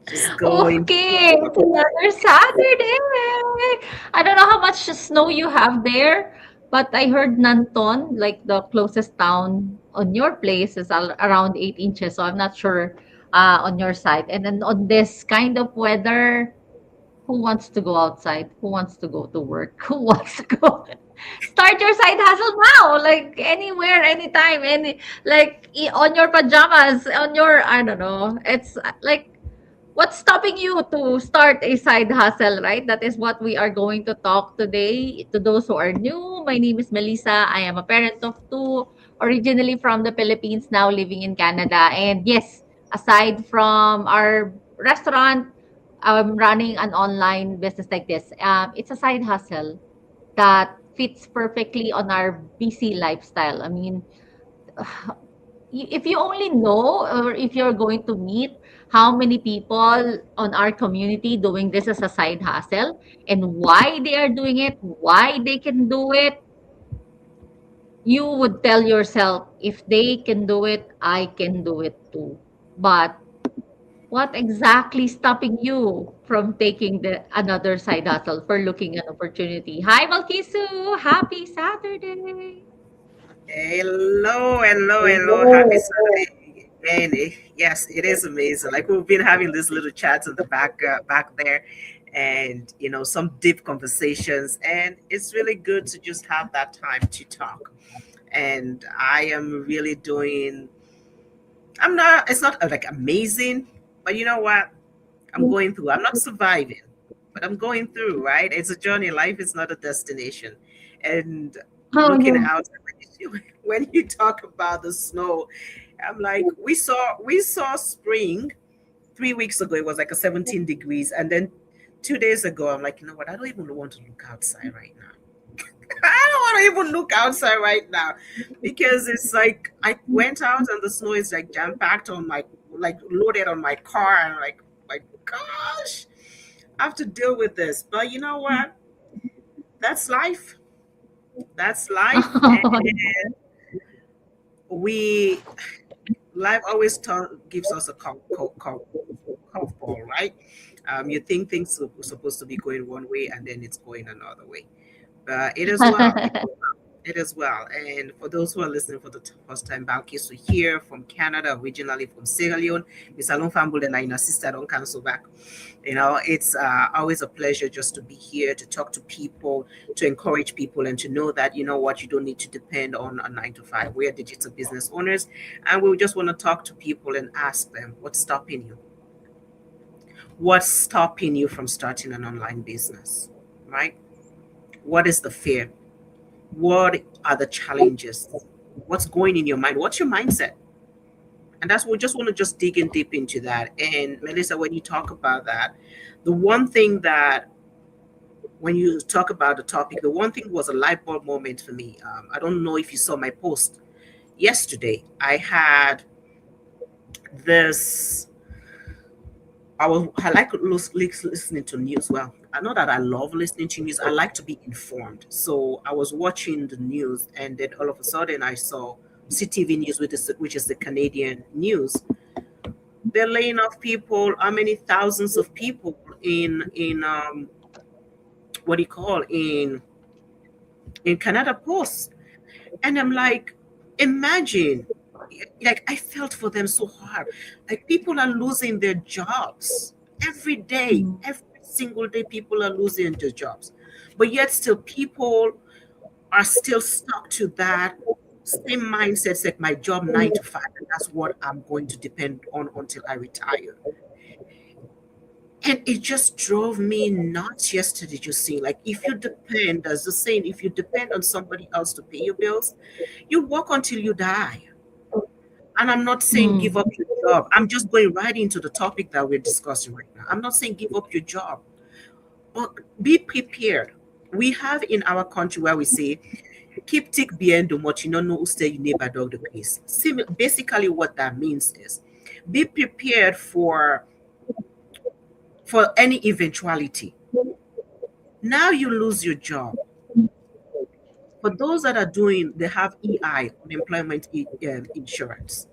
Just going. Okay, it's another Saturday. I don't know how much snow you have there, but I heard Nanton, like the closest town on your place, is around 8 inches. So I'm not sure on your side. And then on this kind of weather, who wants to go outside? Who wants to go to work? Who wants to go? Start your side hustle now, like anywhere, anytime, on your pajamas, on your, I don't know. It's like, what's stopping you to start a side hustle, right? That is what we are going to talk today. To those who are new, my name is Melissa. I am a parent of two, originally from the Philippines, now living in Canada. And yes, aside from our restaurant, I'm running an online business like this. It's a side hustle that fits perfectly on our busy lifestyle. I mean, if you only know, or if you're going to meet how many people on our community doing this as a side hustle and why they are doing it, why they can do it, you would tell yourself, if they can do it, I can do it too. But what exactly stopping you from taking the another side hustle for looking an opportunity? Hi, Valkisu! Happy Saturday! Hello, hello, hello. Happy Saturday. And yes, it is amazing. Like we've been having these little chats in the back there, and some deep conversations. And it's really good to just have that time to talk. And I am really doing. I'm not. It's not like amazing, but you know what? I'm going through. I'm not surviving, but I'm going through. Right? It's a journey. Life is not a destination. And Oh, looking yeah. out when you talk about the snow, I'm like, we saw spring 3 weeks ago. It was like a 17 degrees, and then 2 days ago, I'm like, you know what? I don't even want to look outside right now. I don't want to even look outside right now because it's like I went out and the snow is like jam packed on my like loaded on my car, and like my gosh, I have to deal with this. But you know what? That's life. That's life, and we life always gives us a curveball, right? You think things are supposed to be going one way, and then it's going another way. But it is well. It is well. And for those who are listening for the first time, Balkis here from Canada, originally from Sierra Leone. Miss Alon Fambul and I, sister, don't cancel back. It's always a pleasure just to be here to talk to people, to encourage people, and to know that you know what, you don't need to depend on a 9 to 5. We are digital business owners, and we just want to talk to people and ask them what's stopping you. What's stopping you from starting an online business, right? What is the fear? What are the challenges? What's going in your mind? What's your mindset? And that's what we just want to just dig in deep into that. And Melissa, when you talk about that, the one thing that when you talk about the topic, the one thing was a light bulb moment for me. I don't know if you saw my post yesterday. I had this. I like listening to news. Well, I know that I love listening to news. I like to be informed. So I was watching the news, and then all of a sudden I saw CTV News, which is the Canadian news. They're laying off people. How many thousands of people in what do you call in Canada Post? And I'm like, imagine, like I felt for them so hard. Like people are losing their jobs every day, every single day. People are losing their jobs, but yet still people are still stuck to that same mindset. It's like my job 9 to 5, and that's what I'm going to depend on until I retire. And it just drove me nuts yesterday, just seeing like if you depend, as the saying, if you depend on somebody else to pay your bills, you work until you die. And I'm not saying give Mm. up your job. I'm just going right into the topic that we're discussing right now. I'm not saying give up your job, but be prepared. We have in our country where we say, keep tick bien do much, you know, no stay your neighbor dog the pace. Basically, what that means is be prepared for any eventuality. Now you lose your job. For those that are doing, they have EI, unemployment insurance.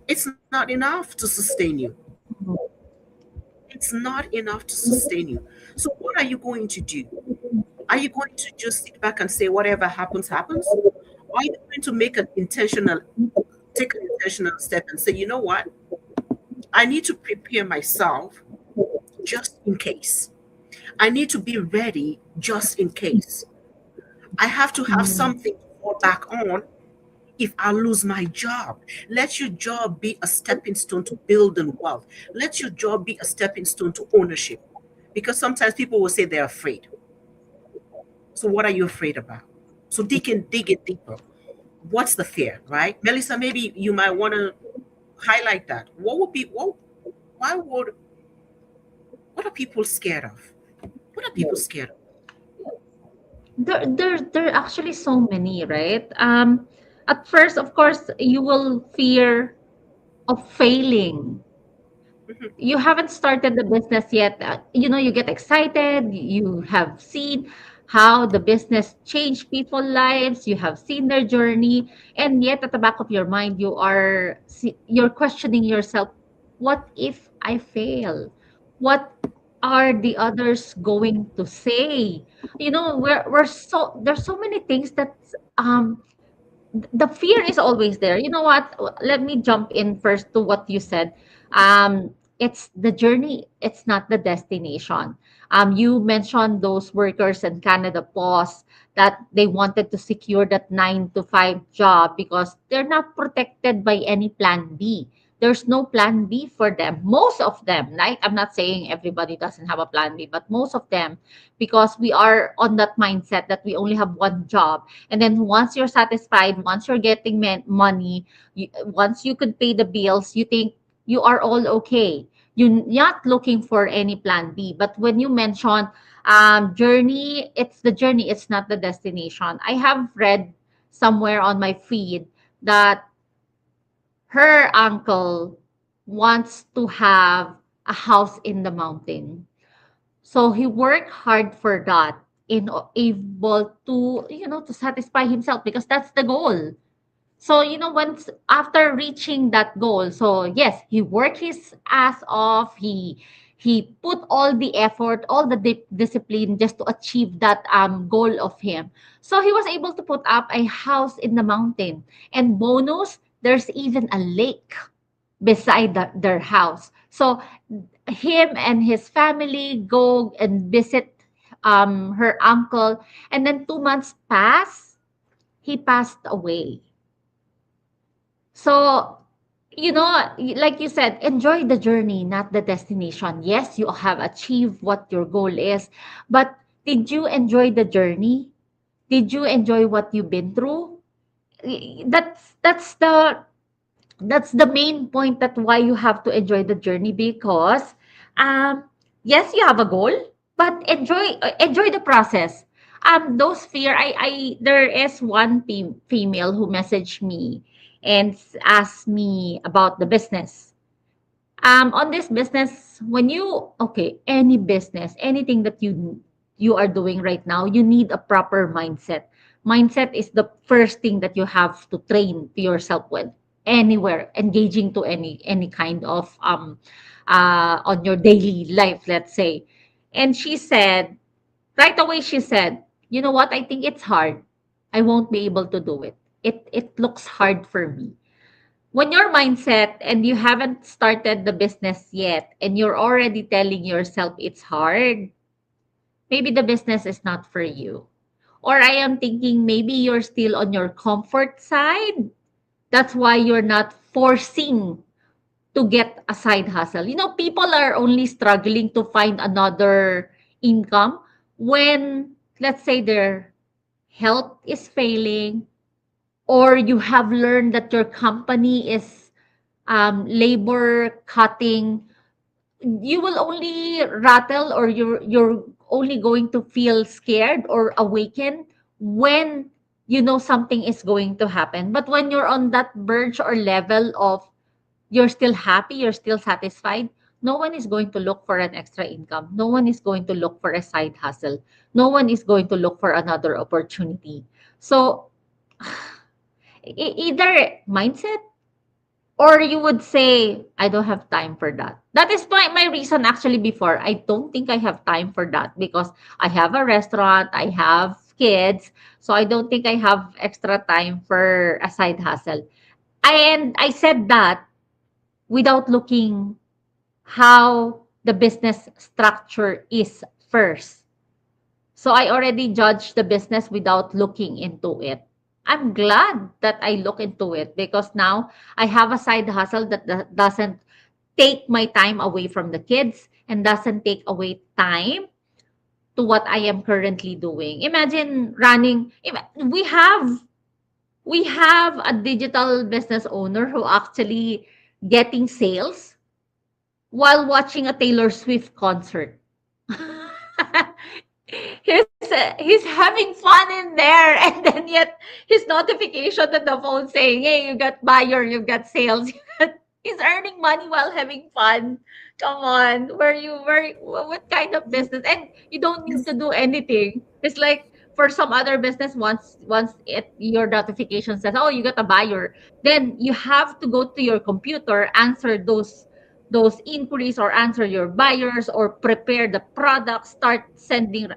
It's not enough to sustain you. It's not enough to sustain you. So what are you going to do? Are you going to just sit back and say whatever happens happens? Or are you going to take an intentional step and say, you know what? I need to prepare myself just in case. I need to be ready just in case. I have to have Mm. something to fall back on if I lose my job. Let your job be a stepping stone to building wealth. Let your job be a stepping stone to ownership. Because sometimes people will say they're afraid. So what are you afraid about? So dig it deeper. What's the fear, right? Melissa, maybe you might want to highlight that. Why would, what are people scared of? What are people scared of? There are actually so many, right? At first, of course, you will fear of failing. Mhm. You haven't started the business yet. You know, you get excited. You have seen how the business changed people's lives. You have seen their journey, and yet at the back of your mind, you're questioning yourself. What if I fail? What are the others going to say? You know, we're so there's so many things that um the fear is always there. You know what? Let me jump in first to what you said. It's the journey, it's not the destination. You mentioned those workers in Canada Post that they wanted to secure that 9 to 5 job because they're not protected by any plan B. There's no plan B for them. Most of them, like I'm not saying everybody doesn't have a plan B, but most of them, because we are on that mindset that we only have one job, and then once you're satisfied, once you're getting money, once you could pay the bills, you think you are all okay. You're not looking for any plan B. But when you mention journey, it's the journey, it's not the destination. I have read somewhere on my feed that her uncle wants to have a house in the mountain. So he worked hard for that in able to, to satisfy himself because that's the goal. So, once after reaching that goal, so yes, he worked his ass off. He put all the effort, all the discipline just to achieve that goal of him. So he was able to put up a house in the mountain. And bonus, there's even a lake beside their house. So him and his family go and visit her uncle, and then 2 months pass, he passed away. So, like you said, enjoy the journey, not the destination. Yes, you have achieved what your goal is, but did you enjoy the journey? Did you enjoy what you've been through? That's the main point, that why you have to enjoy the journey, because um yes, you have a goal, but enjoy the process. Those fear, I there is one female who messaged me and asked me about the business. On this business, when you okay, any business, anything that you are doing right now, you need a proper mindset. Mindset is the first thing that you have to train to yourself with, anywhere engaging to any kind of on your daily life, let's say. And she said, right away, she said, you know what, I think it's hard. I won't be able to do it. It looks hard for me. When your mindset and you haven't started the business yet and you're already telling yourself it's hard, maybe the business is not for you. Or I am thinking maybe you're still on your comfort side. That's why you're not forcing to get a side hustle. People are only struggling to find another income when, let's say, their health is failing, or you have learned that your company is labor cutting. You will only rattle, or you're only going to feel scared or awaken when you know something is going to happen. But when you're on that verge or level of you're still happy, you're still satisfied, no one is going to look for an extra income. No one is going to look for a side hustle. No one is going to look for another opportunity. So either mindset, Or you would say, I don't have time for that. That is my reason actually before. I don't think I have time for that because I have a restaurant, I have kids, so I don't think I have extra time for a side hustle. And I said that without looking how the business structure is first. So I already judged the business without looking into it. I'm glad that I look into it because now I have a side hustle that doesn't take my time away from the kids and doesn't take away time to what I am currently doing. Imagine running we have a digital business owner who actually getting sales while watching a Taylor Swift concert. He's having fun in there, and then yet his notification on the phone saying, "Hey, you got buyer, you got sales." He's earning money while having fun. Come on, what kind of business? And you don't need to do anything. It's like for some other business, once your notification says, "Oh, you got a buyer," then you have to go to your computer, answer those inquiries or answer your buyers or prepare the product, start sending.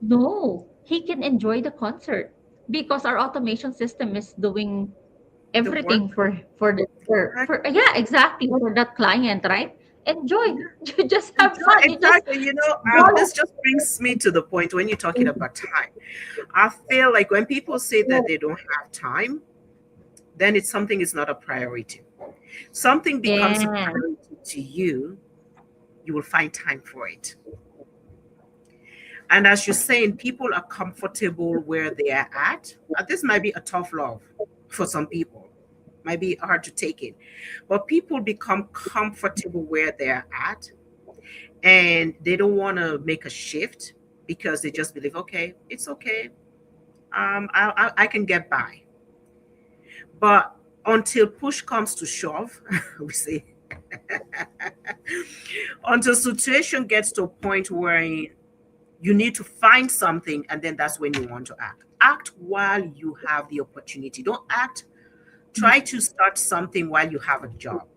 No, he can enjoy the concert because our automation system is doing The work. everything for Exactly. yeah, exactly, for that client, right? Enjoy. Yeah. You just have fun. You just Exactly. go. This just brings me to the point when you're talking about time. I feel like when people say that they don't have time, then it's something is not a priority. Something becomes a Yeah. priority to you, you will find time for it. And as you're saying, people are comfortable where they are at. This might be a tough love for some people, might be hard to take it, but people become comfortable where they're at and they don't want to make a shift because they just believe, okay, it's okay. I can get by. But until push comes to shove, we say, until situation gets to a point where you need to find something, and then that's when you want to act. Act while you have the opportunity. Don't act, try to start something while you have a job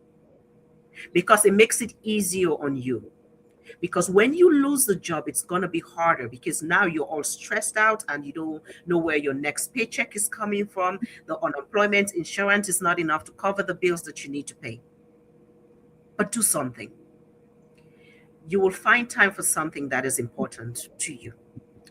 because it makes it easier on you. Because when you lose the job, it's going to be harder because now you're all stressed out and you don't know where your next paycheck is coming from. The unemployment insurance is not enough to cover the bills that you need to pay. But do something. You will find time for something that is important to you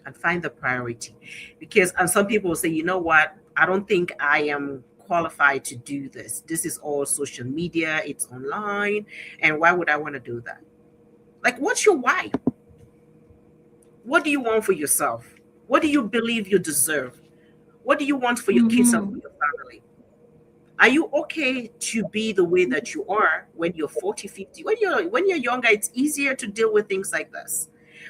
and find the priority. Because, and some people will say, you know what, I don't think I am qualified to do this. This is all social media, it's online. And why would I want to do that? Like, what's your why? What do you want for yourself? What do you believe you deserve? What do you want for your kids and for Mhm. your family? Are you okay to be the way that you are when you're 40, 50? When you're younger, it's easier to deal with things like this.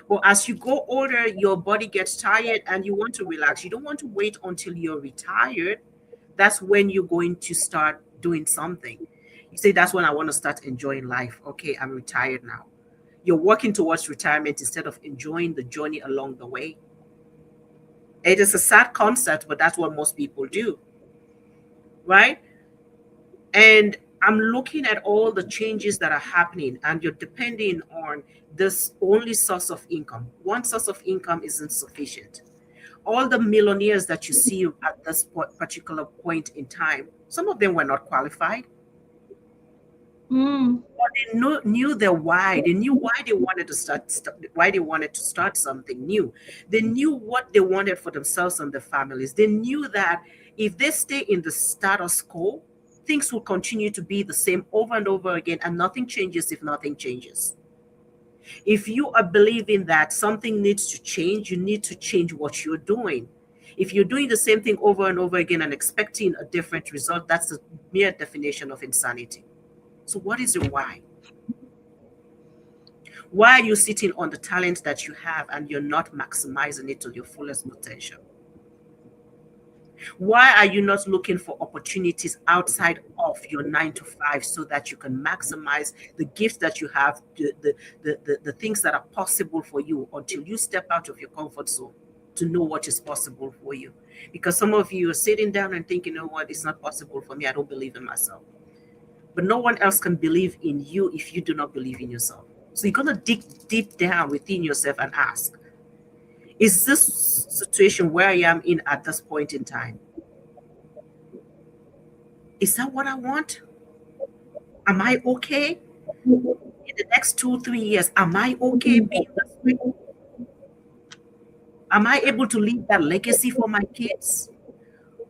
But as you go older, your body gets tired and you want to relax. You don't want to wait until you're retired. That's when you're going to start doing something. You say, that's when I want to start enjoying life. Okay, I'm retired now. You're working towards retirement instead of enjoying the journey along the way. It is a sad concept, but that's what most people do, right? And I'm looking at all the changes that are happening, and you're depending on this only source of income. One source of income isn't sufficient. All the millionaires that you see at this particular point in time, some of them were not qualified. Mm. They knew their why. They knew why they wanted to why they wanted to start something new. They knew what they wanted for themselves and their families. They knew that if they stay in the status quo, things will continue to be the same over and over again, and nothing changes if nothing changes. If you are believing that something needs to change, you need to change what you're doing. If you're doing the same thing over and over again and expecting a different result, that's the mere definition of insanity. So, what is your why? Why are you sitting on the talent that you have and you're not maximizing it to your fullest potential? Why are you not looking for opportunities outside of your 9 to 5 so that you can maximize the gifts that you have, the things that are possible for you until you step out of your comfort zone to know what is possible for you? Because some of you are sitting down and thinking, you know what, it's not possible for me. I don't believe in myself. but no one else can believe in you if you do not believe in yourself. So you're gonna dig deep down within yourself and ask, is this situation where I am in at this point in time, is that what I want? Am I okay in the next 2, 3 years? Am I okay being this way? Am I able to leave that legacy for my kids?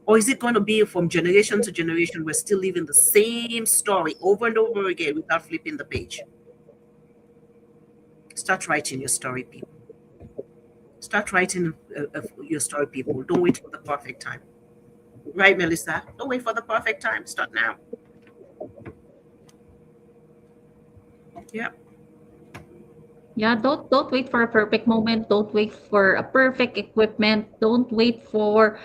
Or is it going to be from generation to generation? We're still living the same story over and over again without flipping the page. Start writing your story, people. Start writing your story, people. Don't wait for the perfect time. Right, Melissa? Don't wait for the perfect time. Start now. Yeah. Yeah, don't wait for a perfect moment. Don't wait for a perfect equipment. Don't wait for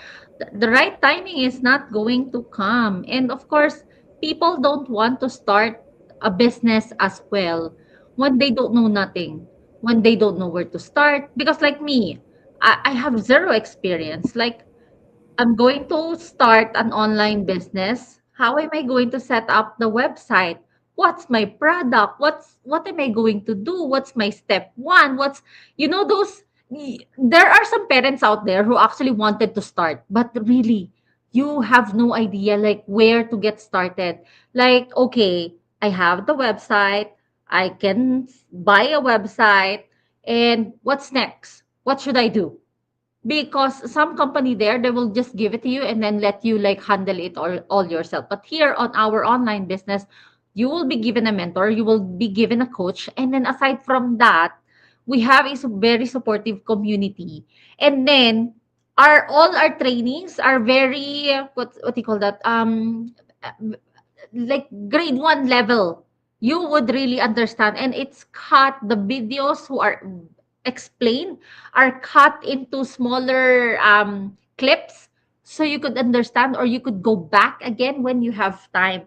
the right timing is not going to come. And of course, people don't want to start a business as well when they don't know nothing, when they don't know where to start. Because like me, I have zero experience. Like I'm going to start an online business. How am I going to set up the website? What's my product? What am I going to do? What's my step one? What's those there are some parents out there who actually wanted to start, but really you have no idea like where to get started. Like, okay, I have the website, I can buy a website, and what's next? What should I do? Because some company there, they will just give it to you and then let you like handle it all yourself. But here on our online business, you will be given a mentor, you will be given a coach, and then aside from that, we have a very supportive community. And then all our trainings are very what do you call that? Like grade 1 level. You would really understand, and it's cut the videos who are explained are cut into smaller clips so you could understand or you could go back again when you have time.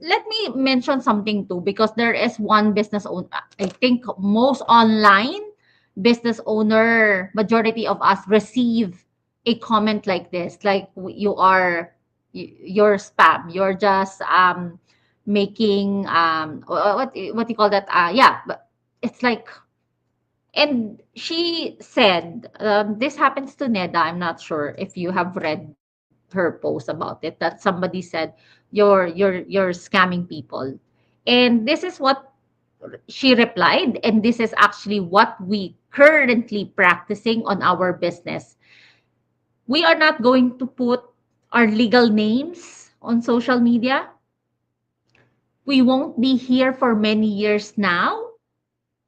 Let me mention something too, because there is one business owner. I think most online business owner, majority of us receive a comment like this, like you're spam, you're just making what do you call that, yeah, but it's like, and she said, this happens to Neda. I'm not sure if you have read her post about it. That somebody said you're scamming people, and this is what she replied, and this is actually what we currently practicing on our business. We are not going to put our legal names on social media. We won't be here for many years now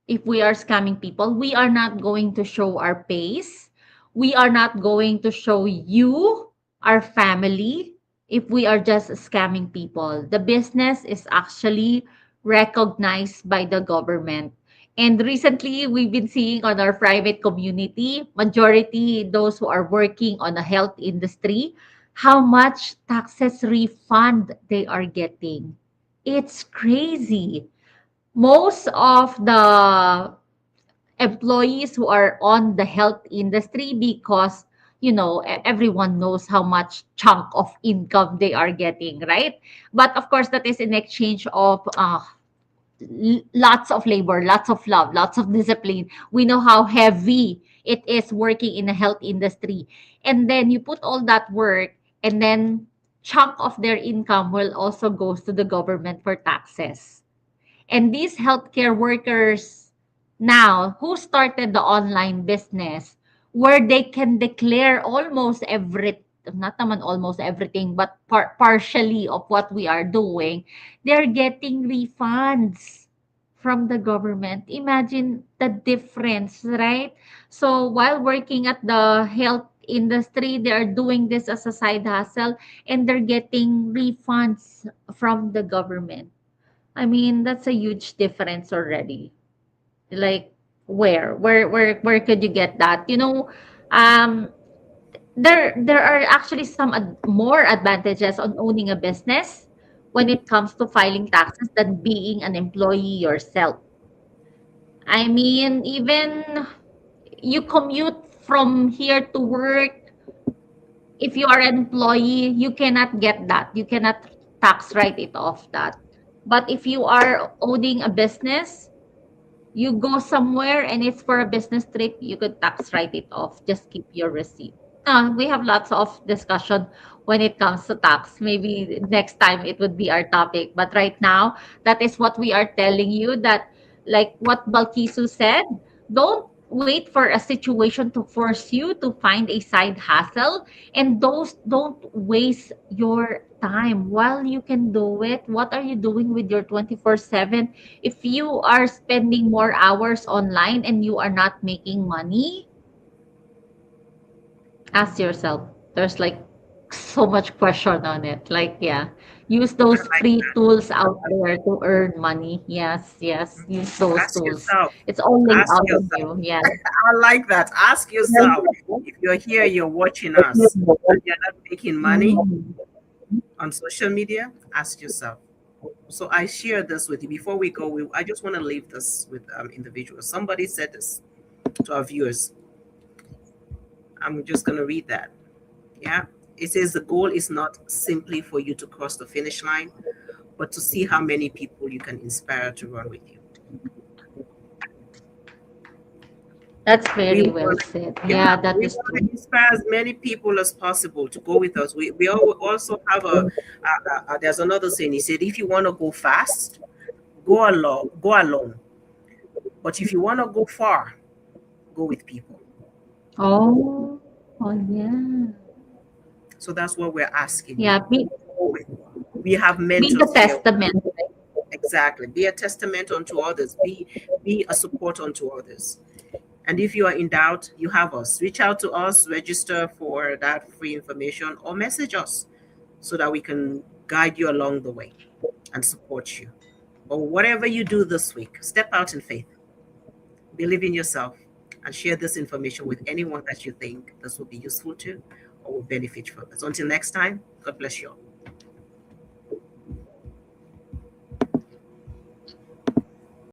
if we are scamming people. We are not going to show our face. We are not going to show you, our family, if we are just scamming people. The business is actually recognized by the government. And recently, we've been seeing on our private community, majority those who are working on the health industry, how much taxes refund they are getting. It's crazy. Most of the employees who are on the health industry, because everyone knows how much chunk of income they are getting, right? But of course that is in exchange of lots of labor, lots of love, lots of discipline. We know how heavy it is working in the health industry, and then you put all that work, and then chunk of their income will also goes to the government for taxes. And these healthcare workers now who started the online business, where they can declare almost not naman almost everything, but partially of what we are doing, they're getting refunds from the government. Imagine the difference, right? So while working at the health industry, they are doing this as a side hustle, and they're getting refunds from the government. I mean, that's a huge difference already. Like, where could you get that? Um, there are actually some more advantages on owning a business when it comes to filing taxes than being an employee yourself. I mean, even you commute from here to work, if you are an employee, you cannot get that. You cannot tax write it off that. But if you are owning a business, you go somewhere and it's for a business trip, you could tax write it off. Just keep your receipt. We have lots of discussion when it comes to tax. Maybe next time it would be our topic. But right now, that is what we are telling you that, like what Balkisu said, don't wait for a situation to force you to find a side hustle, and those don't waste your time while you can do it. What are you doing with your 24/7 if you are spending more hours online and you are not making money? Ask yourself. There's like so much question on it. Like, yeah, use I those like free that. tools out there to earn money. Yes, yes, use those Ask tools. yourself. It's all laid Ask out of yourself. you. Yeah. I like that. Ask yourself. If you're here, you're watching us, and you're not making money Mhm. on social media, ask yourself. So I share this with you. Before we go, I just want to leave this with individuals. Somebody said this to our viewers. I'm just going to read that. Yeah. It says the goal is not simply for you to cross the finish line, but to see how many people you can inspire to run with you. That's We very well want, said. yeah, Yeah, that we is want true. to inspire as many people as possible to go with us. We also have there's another saying. He said, if you want to go fast, go alone. But if you want to go far, go with people. Oh, oh yeah. So that's what we're asking you. Yeah, Go with. We have be the mentors here. testament. Exactly. Be a testament unto others. Be a support unto others. And if you are in doubt, you have us. Reach out to us, register for that free information, or message us so that we can guide you along the way and support you. But whatever you do this week, step out in faith, believe in yourself, and share this information with anyone that you think this will be useful to or will benefit from. So until next time, God bless you all.